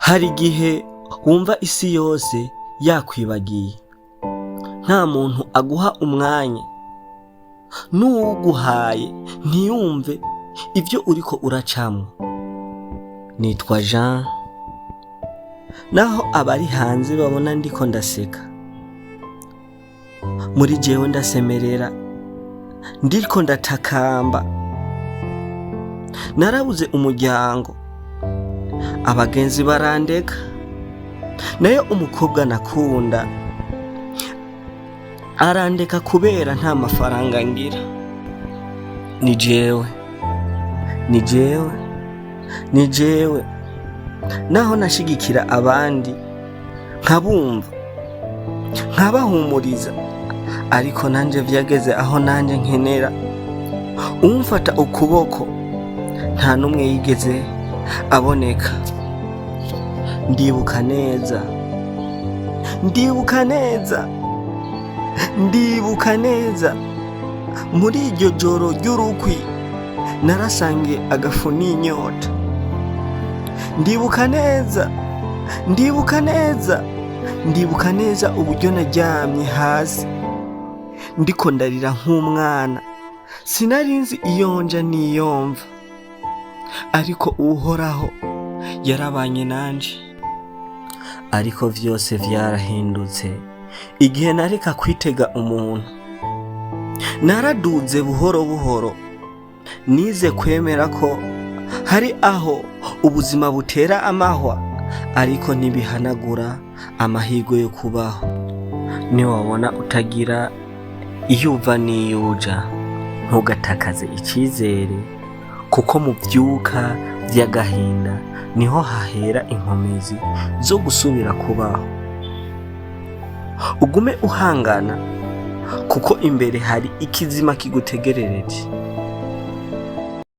Hari igihe wumva isi yose yakwibagiye, nta muntu aguha umwanya, n'uwuguhaye ntiyumve ibyo uriko uracamwo. Nitwa Jean, naho abari hanze babona ndiko ndaseka, muri jewe ndasemerera, ndiko ndatakamba. Narabuze umuryango, abagenzi barandeka, nayo umukobwa nakunda arandeka kubera nta mafaranga ngira. Ni jewe naho nashigikira abandi, nkabumva, nkabahumuriza, ariko nanje vyageze aho nanje nkenera umfata ukuboko, nta numwe yigeze aboneka. Ndibuka neza muri iryo joro ry'urukwi narasangiye agafu n'inyota. Ndibuka neza uburyo naryamye hasi ndiko ndarira nk'umwana, sinarinzi iyo nja niyomva, ariko Uhoraho yarabanye nanje. Ariko vyose vyarahindutse igihe nareka kwitega umuntu. Naraduze buhoro buhoro, nize kwemera ko hari aho ubuzima butera amahwa, ariko ntibihanagura amahirwe yo kubaho. Niwabona utagira iyo uva n'iyo uja, ntugatakaze icizere, kuko mu vyuka vy'agahinda niho hahera inkomezi zo gusubira kubaho. Ugume uhangana, kuko imbere hari ikizima kigutegerereje.